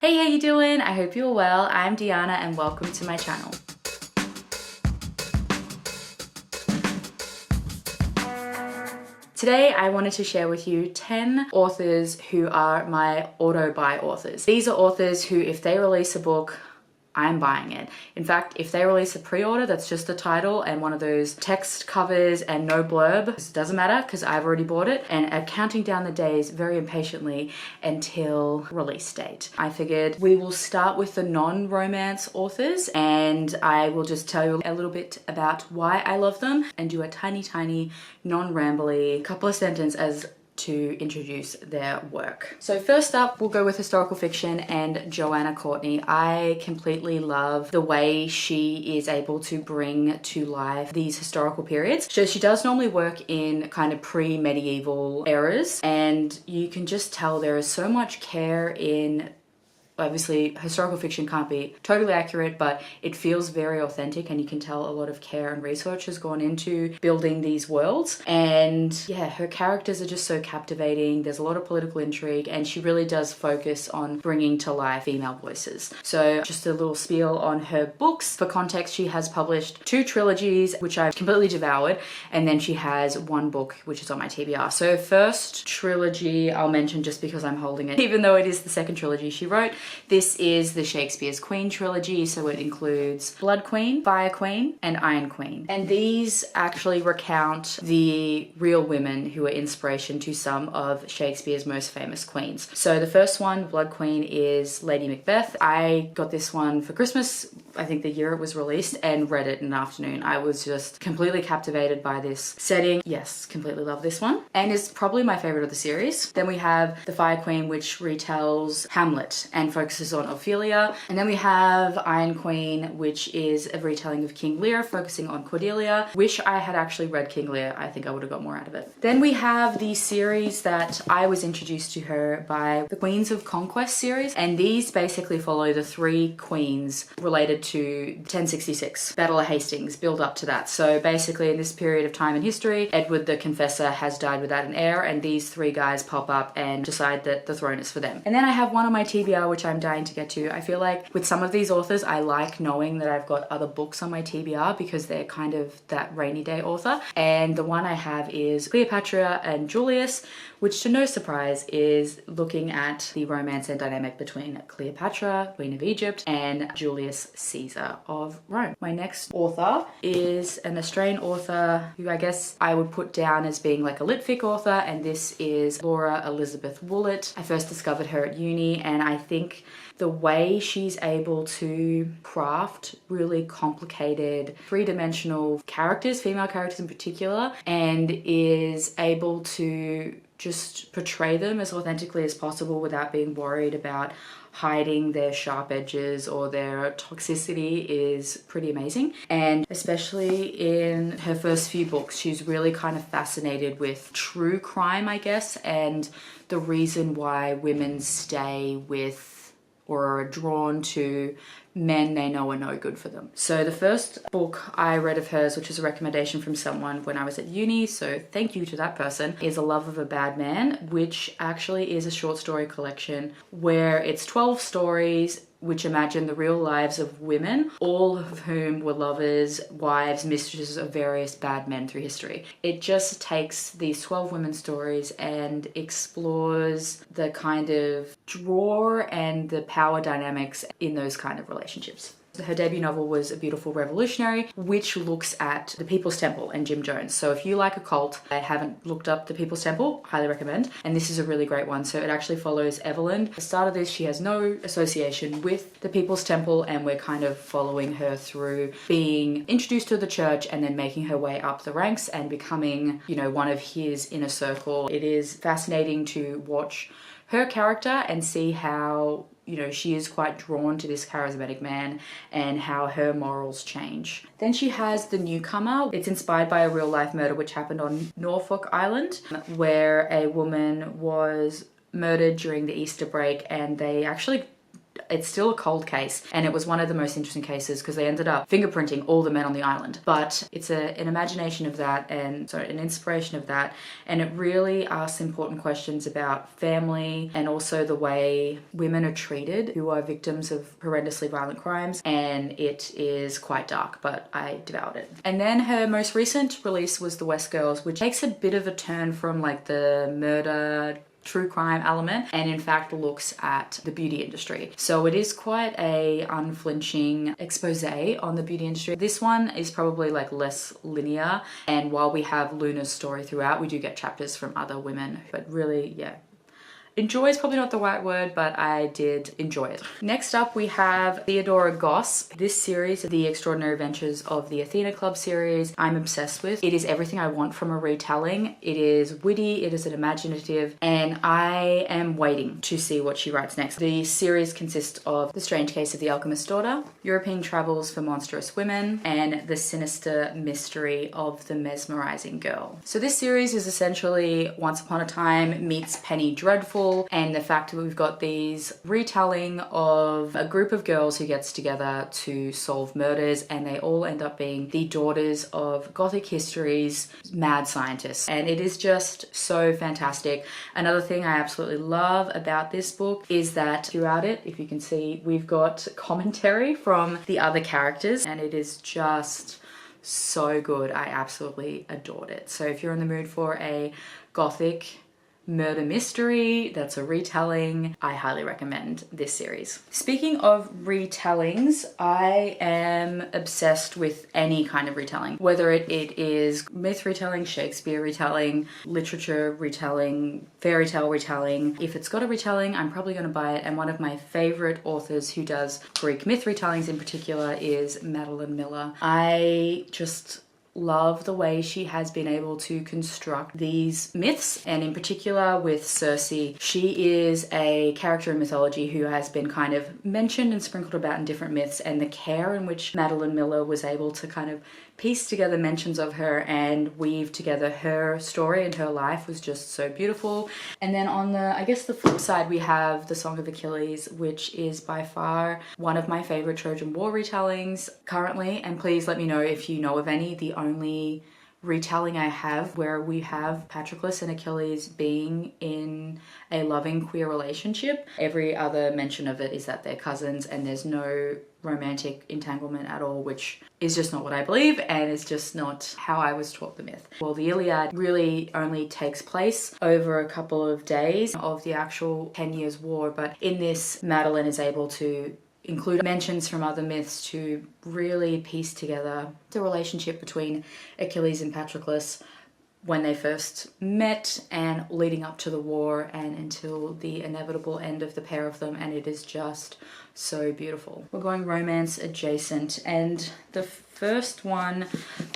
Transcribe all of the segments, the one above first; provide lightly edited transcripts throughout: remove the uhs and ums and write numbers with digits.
Hey, how you doing? I hope you're well. I'm Deanna and welcome to my channel. Today I wanted to share with you 10 authors who are my auto-buy authors. These are authors who, if they release a book, I'm buying it. In fact, if they release a pre-order that's just the title and one of those text covers and no blurb, it doesn't matter because I've already bought it, and I'm counting down the days very impatiently until release date. I figured we will start with the non-romance authors and I will just tell you a little bit about why I love them and do a tiny non-rambly couple of sentences as to introduce their work. So first up, we'll go with historical fiction and Joanna Courtney. I completely love the way she is able to bring to life these historical periods. So she does normally work in kind of pre-medieval eras, and you can just tell there is so much care in. Obviously, historical fiction can't be totally accurate, but it feels very authentic and you can tell a lot of care and research has gone into building these worlds. And yeah, her characters are just so captivating. There's a lot of political intrigue and she really does focus on bringing to life female voices. So just a little spiel on her books. For context, she has published 2 trilogies, which I've completely devoured, and then she has 1 book, which is on my TBR. So first trilogy, I'll mention just because I'm holding it, even though it is the second trilogy she wrote. This is the Shakespeare's Queen trilogy, so it includes Blood Queen, Fire Queen, and Iron Queen. And these actually recount the real women who were inspiration to some of Shakespeare's most famous queens. So the first one, Blood Queen, is Lady Macbeth. I got this one for Christmas, I think the year it was released, and read it in an afternoon. I was just completely captivated by this setting. Yes, completely love this one. And it's probably my favorite of the series. Then we have The Fire Queen, which retells Hamlet and focuses on Ophelia. And then we have Iron Queen, which is a retelling of King Lear, focusing on Cordelia. Wish I had actually read King Lear. I think I would have got more out of it. Then we have the series that I was introduced to her by the Queens of Conquest series. And these basically follow the 3 queens related to 1066, Battle of Hastings, build up to that. So basically in this period of time in history, Edward the Confessor has died without an heir, and these 3 guys pop up and decide that the throne is for them. And then I have one on my TBR, which I'm dying to get to. I feel like with some of these authors, I like knowing that I've got other books on my TBR because they're kind of that rainy day author. And the one I have is Cleopatra and Julius, which to no surprise is looking at the romance and dynamic between Cleopatra, Queen of Egypt, and Julius Caesar of Rome. My next author is an Australian author who I guess I would put down as being like a lit fic author, and this is lauraelizabethwoollett. I first discovered her at uni, and I think the way she's able to craft really complicated 3-dimensional characters, female characters in particular, and is able to just portray them as authentically as possible without being worried about hiding their sharp edges or their toxicity is pretty amazing. And especially in her first few books, she's really kind of fascinated with true crime, I guess, and the reason why women stay with or are drawn to men they know are no good for them. So the first book I read of hers, which is a recommendation from someone when I was at uni, so thank you to that person, is A Love of a Bad Man, which actually is a short story collection where it's 12 stories which imagine the real lives of women, all of whom were lovers, wives, mistresses of various bad men through history. It just takes these 12 women's stories and explores the kind of draw and the power dynamics in those kind of relationships. Her debut novel was A Beautiful Revolutionary, which looks at the People's Temple and Jim Jones. So if you like a cult, I haven't looked up the People's Temple, highly recommend. And this is a really great one. So it actually follows Evelyn. At the start of this, she has no association with the People's Temple, and we're kind of following her through being introduced to the church and then making her way up the ranks and becoming, you know, one of his inner circle. It is fascinating to watch her character and see how, you know, she is quite drawn to this charismatic man and how her morals change. Then she has The Newcomer. It's inspired by a real life murder which happened on Norfolk Island, where a woman was murdered during the Easter break, and they actually it's still a cold case, and it was one of the most interesting cases because they ended up fingerprinting all the men on the island. But it's an imagination of that, and so an inspiration of that, and it really asks important questions about family and also the way women are treated who are victims of horrendously violent crimes, and it is quite dark, but I devoured it. And then her most recent release was The West Girls, which takes a bit of a turn from like the murder true crime element, and in fact looks at the beauty industry. So it is quite a unflinching expose on the beauty industry. This one is probably like less linear, and while we have Luna's story throughout, we do get chapters from other women, but really, yeah. Enjoy is probably not the right word, but I did enjoy it. Next up, we have Theodora Goss. This series, The Extraordinary Adventures of the Athena Club series, I'm obsessed with. It is everything I want from a retelling. It is witty, it is an imaginative, and I am waiting to see what she writes next. The series consists of The Strange Case of the Alchemist's Daughter, European Travels for Monstrous Women, and The Sinister Mystery of the Mesmerizing Girl. So this series is essentially Once Upon a Time meets Penny Dreadful, and the fact that we've got these retelling of a group of girls who gets together to solve murders, and they all end up being the daughters of Gothic history's mad scientists, and it is just so fantastic. Another thing I absolutely love about this book is that throughout it, if you can see, we've got commentary from the other characters, and it is just so good. I absolutely adored it. So if you're in the mood for a Gothic murder mystery that's a retelling, I highly recommend this series. Speaking of retellings, I am obsessed with any kind of retelling, whether it is myth retelling, Shakespeare retelling, literature retelling, fairy tale retelling. If it's got a retelling, I'm probably going to buy it, and one of my favorite authors who does Greek myth retellings in particular is Madeline Miller. I just love the way she has been able to construct these myths, and in particular with Circe. She is a character in mythology who has been kind of mentioned and sprinkled about in different myths, and the care in which Madeline Miller was able to kind of piece together mentions of her and weave together her story and her life was just so beautiful. And then on the, I guess the flip side, we have The Song of Achilles, which is by far one of my favorite Trojan War retellings currently, and please let me know if you know of any. The only retelling I have where we have Patroclus and Achilles being in a loving queer relationship. Every other mention of it is that they're cousins and there's no romantic entanglement at all, which is just not what I believe, and it's just not how I was taught the myth. Well, the Iliad really only takes place over a couple of days of the actual 10 years war, but in this, Madeline is able to include mentions from other myths to really piece together the relationship between Achilles and Patroclus when they first met and leading up to the war and until the inevitable end of the pair of them, and it is just so beautiful. We're going romance adjacent, and the first one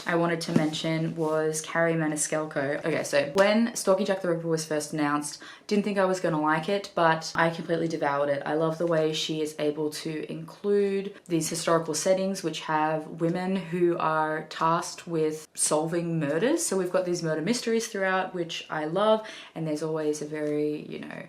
I wanted to mention was Kerri Maniscalco. Okay, so when Stalking Jack the Ripper was first announced, didn't think I was gonna like it, but I completely devoured it. I love the way she is able to include these historical settings which have women who are tasked with solving murders. So we've got these murder mysteries throughout, which I love, and there's always a very, you know,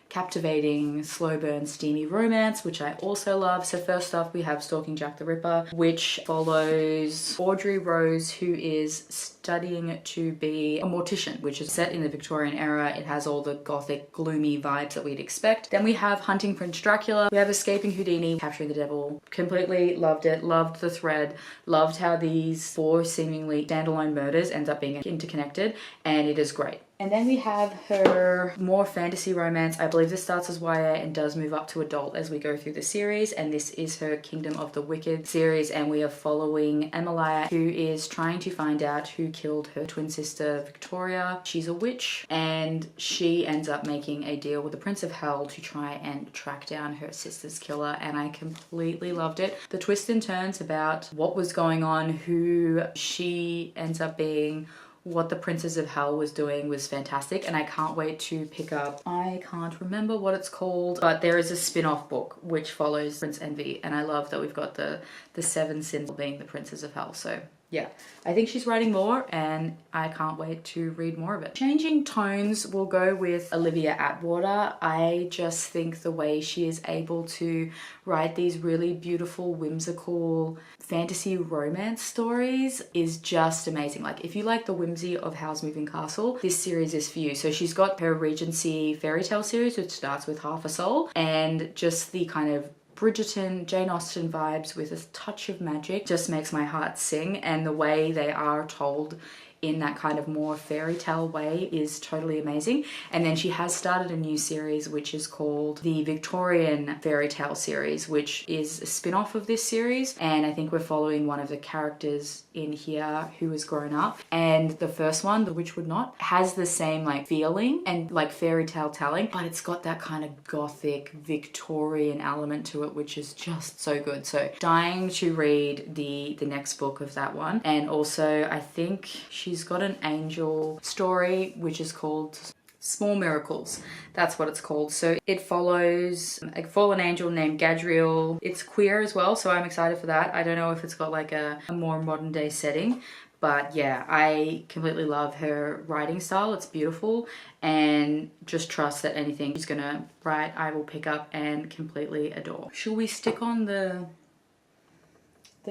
captivating, slow burn, steamy romance, which I also love. So first off, we have Stalking Jack the Ripper, which follows Audrey Rose, who is studying to be a mortician, which is set in the Victorian era. It has all the gothic, gloomy vibes that we'd expect. Then we have Hunting Prince Dracula. We have Escaping Houdini, Capturing the Devil. Completely loved it, loved the thread, loved how these four seemingly standalone murders end up being interconnected, and it is great. And then we have her more fantasy romance. I believe this starts as YA and does move up to adult as we go through the series. And this is her Kingdom of the Wicked series. And we are following Emilia, who is trying to find out who killed her twin sister, Victoria. She's a witch, and she ends up making a deal with the Prince of Hell to try and track down her sister's killer. And I completely loved it. The twists and turns about what was going on, who she ends up being, what the Princess of Hell was doing was fantastic, and I can't wait to pick up, I can't remember what it's called, but there is a spin-off book which follows Prince Envy, and I love that we've got the seven sins being the Princess of Hell. So yeah, I think she's writing more and I can't wait to read more of it. Changing tones, will go with Olivia Atwater. I just think the way she is able to write these really beautiful, whimsical fantasy romance stories is just amazing. Like, if you like the whimsy of Howl's Moving Castle, this series is for you. So she's got her Regency fairy tale series, which starts with Half a Soul, and just the kind of Bridgerton, Jane Austen vibes with a touch of magic just makes my heart sing, and the way they are told in that kind of more fairy tale way is totally amazing. And then she has started a new series which is called the Victorian Fairy Tale series, which is a spin-off of this series, and I think we're following one of the characters in here who has grown up. And the first one, The Witch Would Not, has the same like feeling and like fairy tale telling, but it's got that kind of gothic Victorian element to it, which is just so good. So dying to read the next book of that one. And also I think she's got an angel story which is called Small Miracles. That's what it's called. So it follows a fallen angel named Gadriel. It's queer as well, so I'm excited for that. I don't know if it's got like a more modern day setting, but yeah, I completely love her writing style. It's beautiful, and just trust that anything she's gonna write I will pick up and completely adore. Shall we stick on the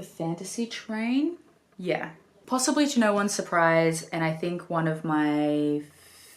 fantasy train? Yeah. Possibly to no one's surprise, and I think one of my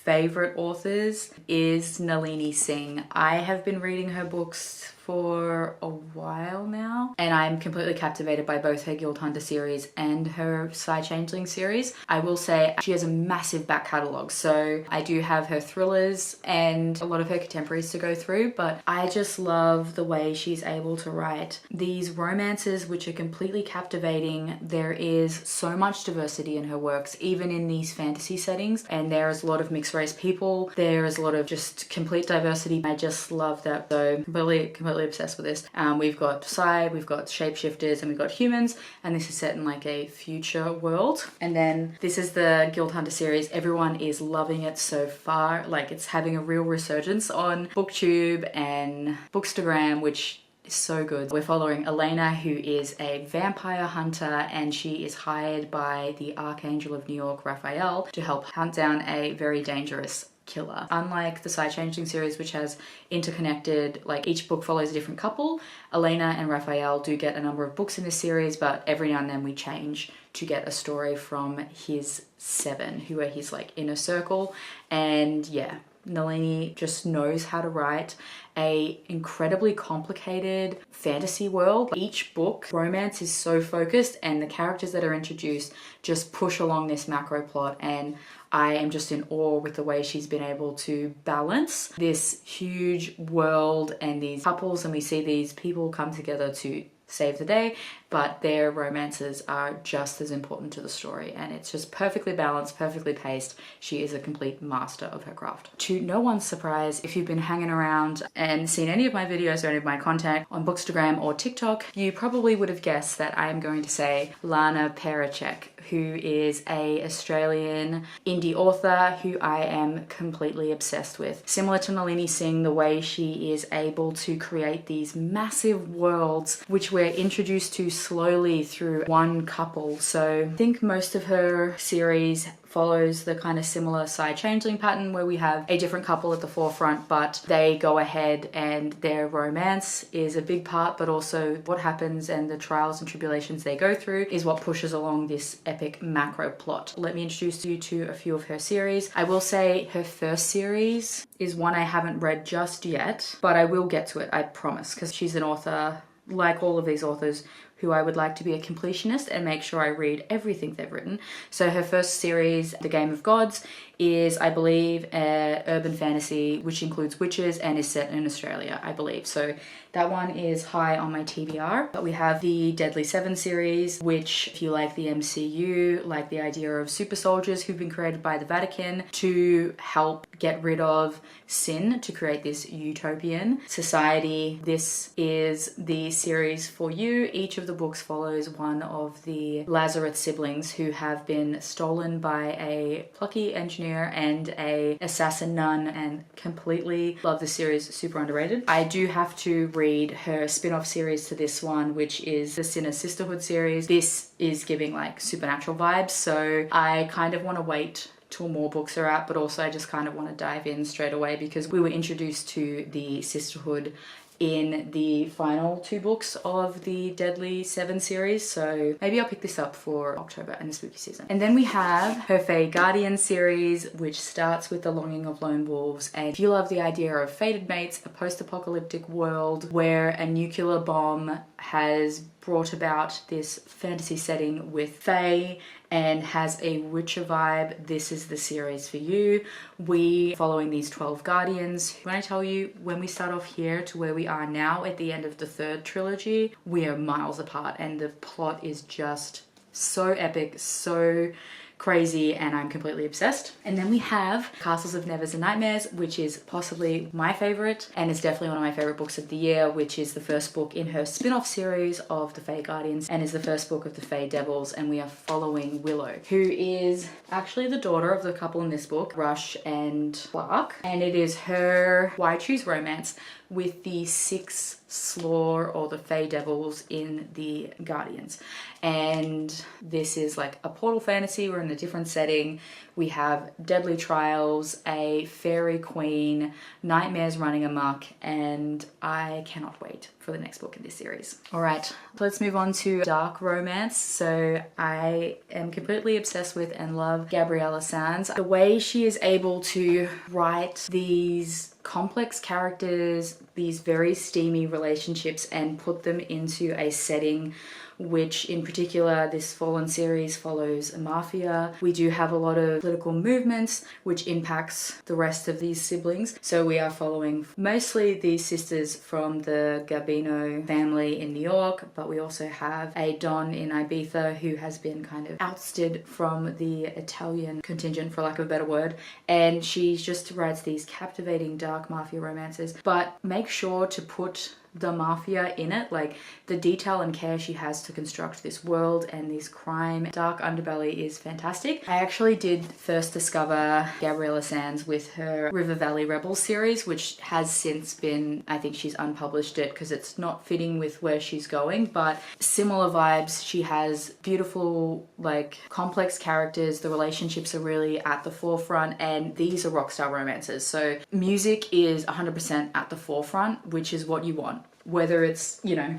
favorite authors is Nalini Singh. I have been reading her books for a while now, and I'm completely captivated by both her Guild Hunter series and her Psy Changeling series. I will say she has a massive back catalogue, so I do have her thrillers and a lot of her contemporaries to go through, but I just love the way she's able to write these romances which are completely captivating. There is so much diversity in her works, even in these fantasy settings, and there is a lot of mixed race people. There is a lot of just complete diversity. I just love that. So completely obsessed with this. We've got Psy, we've got shapeshifters, and we've got humans, and this is set in like a future world. And then this is the Guild Hunter series. Everyone is loving it so far. Like, it's having a real resurgence on booktube and bookstagram, which is so good. We're following Elena, who is a vampire hunter, and she is hired by the Archangel of New York, Raphael, to help hunt down a very dangerous killer. Unlike the Psy Changeling series, which has interconnected, like each book follows a different couple, Elena and Raphael do get a number of books in this series, but every now and then we change to get a story from his 7, who are his like inner circle. And yeah, Nalini just knows how to write a incredibly complicated fantasy world. Each book, romance is so focused, and the characters that are introduced just push along this macro plot, and I am just in awe with the way she's been able to balance this huge world and these couples, and we see these people come together to save the day, but their romances are just as important to the story, and it's just perfectly balanced, perfectly paced. She is a complete master of her craft. To no one's surprise, if you've been hanging around and seen any of my videos or any of my content on Bookstagram or TikTok, you probably would have guessed that I am going to say Lana Pecherczyk, who is a Australian indie author who I am completely obsessed with. Similar to Nalini Singh, the way she is able to create these massive worlds which we're introduced to slowly through one couple. So I think most of her series follows the kind of similar Psy Changeling pattern, where we have a different couple at the forefront, but they go ahead and their romance is a big part, but also what happens and the trials and tribulations they go through is what pushes along this epic macro plot. Let me introduce you to a few of her series. I will say her first series is one I haven't read just yet, but I will get to it, I promise, because she's an author, like all of these authors, who I would like to be a completionist and make sure I read everything they've written. So her first series, The Game of Gods, is, I believe, urban fantasy, which includes witches and is set in Australia, I believe. So that one is high on my TBR. But we have the Deadly Seven series, which, if you like the MCU, like the idea of super soldiers who've been created by the Vatican to help get rid of sin to create this utopian society, this is the series for you. Each of the the books follows one of the Lazarus siblings who have been stolen by a plucky engineer and a assassin nun, and completely love the series, super underrated. I do have to read her spin-off series to this one, which is the Sinner Sisterhood series. This is giving like supernatural vibes, so I kind of want to wait till more books are out, but also I just kind of want to dive in straight away because we were introduced to the sisterhood in the final 2 books of the Deadly 7 series, so maybe I'll pick this up for October and the spooky season. And then we have her Fae Guardian series, which starts with The Longing of Lone Wolves. And if you love the idea of fated mates, a post-apocalyptic world where a nuclear bomb has brought about this fantasy setting with Fae and has a witcher vibe, this is the series for you. We following these 12 guardians. When I tell you, when we start off here to where we are now at the end of the 3rd trilogy, we are miles apart, and the plot is just so epic, so crazy, and I'm completely obsessed. And then we have Castles of Nevers and Nightmares, which is possibly my favorite, and it's definitely one of my favorite books of the year, which is the first book in her spin-off series of the Fae Guardians, and is the first book of the Fae Devils. And we are following Willow, who is actually the daughter of the couple in this book, Rush and Clark, and it is her Why Choose romance with the 6 Slaw or the Fae Devils in the Guardians. And this is like a portal fantasy. We're in a different setting. We have deadly trials, a fairy queen, nightmares running amok, and I cannot wait for the next book in this series. All right, let's move on to dark romance. So I am completely obsessed with and love Gabrielle Sands. The way she is able to write these complex characters, these very steamy relationships, and put them into a setting which in particular this Fallen series follows a mafia. We do have a lot of political movements which impacts the rest of these siblings. So we are following mostly these sisters from the Gabino family in New York, but we also have a Don in Ibiza who has been kind of ousted from the Italian contingent, for lack of a better word, and she just writes these captivating dark mafia romances, but make sure to put the mafia in it. Like, the detail and care she has to construct this world and this crime dark underbelly is fantastic. I actually did first discover Gabrielle Sands with her River Valley Rebels series, which has since been, I think she's unpublished it because it's not fitting with where she's going, but similar vibes. She has beautiful, like, complex characters. The relationships are really at the forefront, and these are rockstar romances. So music is 100% at the forefront, which is what you want. Whether it's, you know,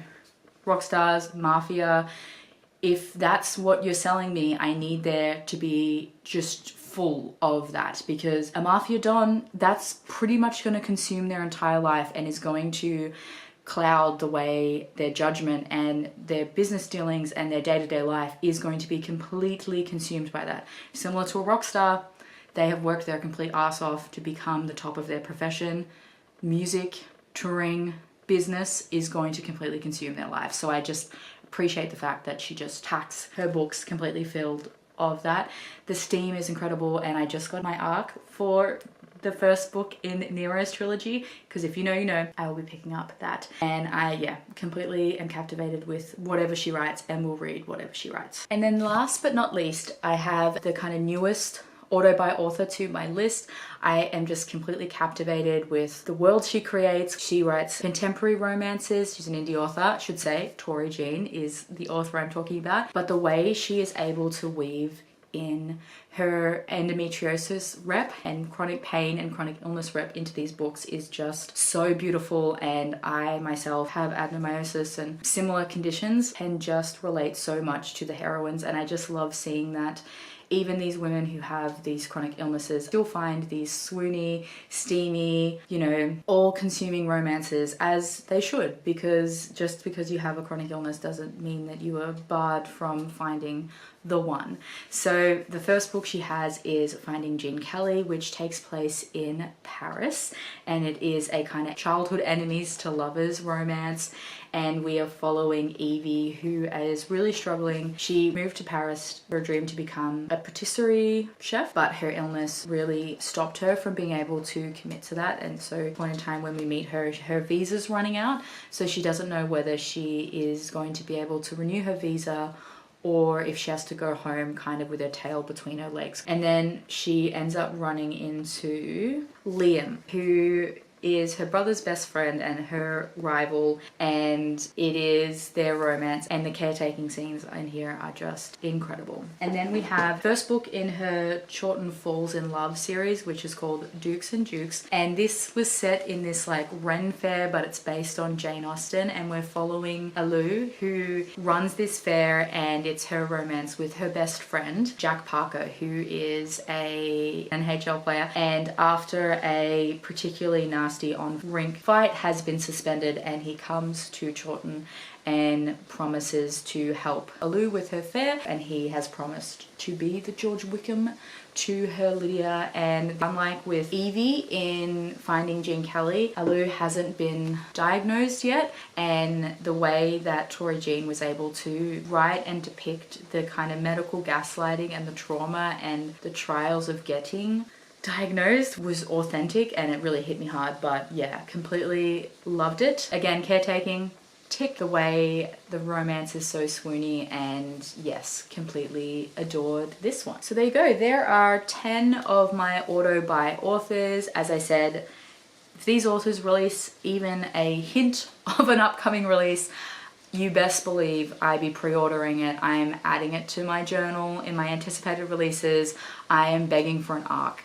rock stars, mafia, if that's what you're selling me, I need there to be just full of that, because a mafia don, that's pretty much going to consume their entire life and is going to cloud the way their judgment and their business dealings and their day-to-day life is going to be completely consumed by that. Similar to a rock star, they have worked their complete ass off to become the top of their profession. Music, touring, business is going to completely consume their life. So I just appreciate the fact that she just packs her books completely filled of that. The steam is incredible, and I just got my arc for the first book in Nero's trilogy, because if you know, you know, I will be picking up that. And I, completely am captivated with whatever she writes and will read whatever she writes. And then last but not least, I have the kind of newest auto by author to my list. I am just completely captivated with the world she creates. She writes contemporary romances. She's an indie author, I should say. Torie Jean is the author I'm talking about. But the way she is able to weave in her endometriosis rep and chronic pain and chronic illness rep into these books is just so beautiful. And I myself have adenomyosis and similar conditions and just relate so much to the heroines. And I just love seeing that even these women who have these chronic illnesses still find these swoony, steamy, you know, all-consuming romances, as they should, because just because you have a chronic illness doesn't mean that you are barred from finding the one. So the first book she has is Finding Jean Kelly, which takes place in Paris, and it is a kind of childhood enemies to lovers romance. and we are following Evie, who is really struggling. She moved to Paris for a dream to become a patisserie chef, but her illness really stopped her from being able to commit to that, and so at a point in time when we meet her, her visa's running out, so she doesn't know whether she is going to be able to renew her visa or if she has to go home kind of with her tail between her legs. And then she ends up running into Liam, who is her brother's best friend and her rival, and it is their romance, and the caretaking scenes in here are just incredible. And then we have first book in her Chawton Falls in Love series, which is called Dukes and Dukes, and this was set in this like Ren fair, but it's based on Jane Austen, and we're following Alu, who runs this fair, and it's her romance with her best friend Jack Parker, who is a NHL player, and after a particularly nasty on-rink fight has been suspended, and he comes to Chawton and promises to help Alu with her fair, and he has promised to be the George Wickham to her Lydia. And unlike with Evie in Finding Jean Kelly, Alu hasn't been diagnosed yet, and the way that Torie Jean was able to write and depict the kind of medical gaslighting and the trauma and the trials of getting diagnosed was authentic, and it really hit me hard. But yeah, completely loved it. Again, caretaking, tick. The way the romance is so swoony, and yes, completely adored this one. So there you go. There are 10 of my auto buy authors. As I said, if these authors release even a hint of an upcoming release, you best believe I be pre-ordering it. I am adding it to my journal in my anticipated releases. I am begging for an ARC.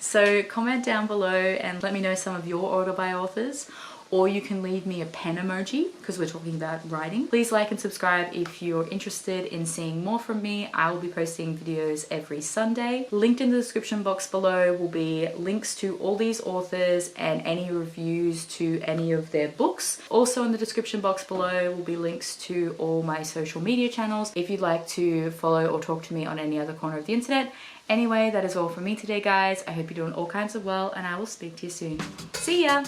So comment down below and let me know some of your auto buy authors, or you can leave me a pen emoji because we're talking about writing. Please like and subscribe if you're interested in seeing more from me. I will be posting videos every Sunday. Linked in the description box below will be links to all these authors and any reviews to any of their books. Also in the description box below will be links to all my social media channels if you'd like to follow or talk to me on any other corner of the internet. Anyway, that is all from me today, guys. I hope you're doing all kinds of well, and I will speak to you soon. See ya!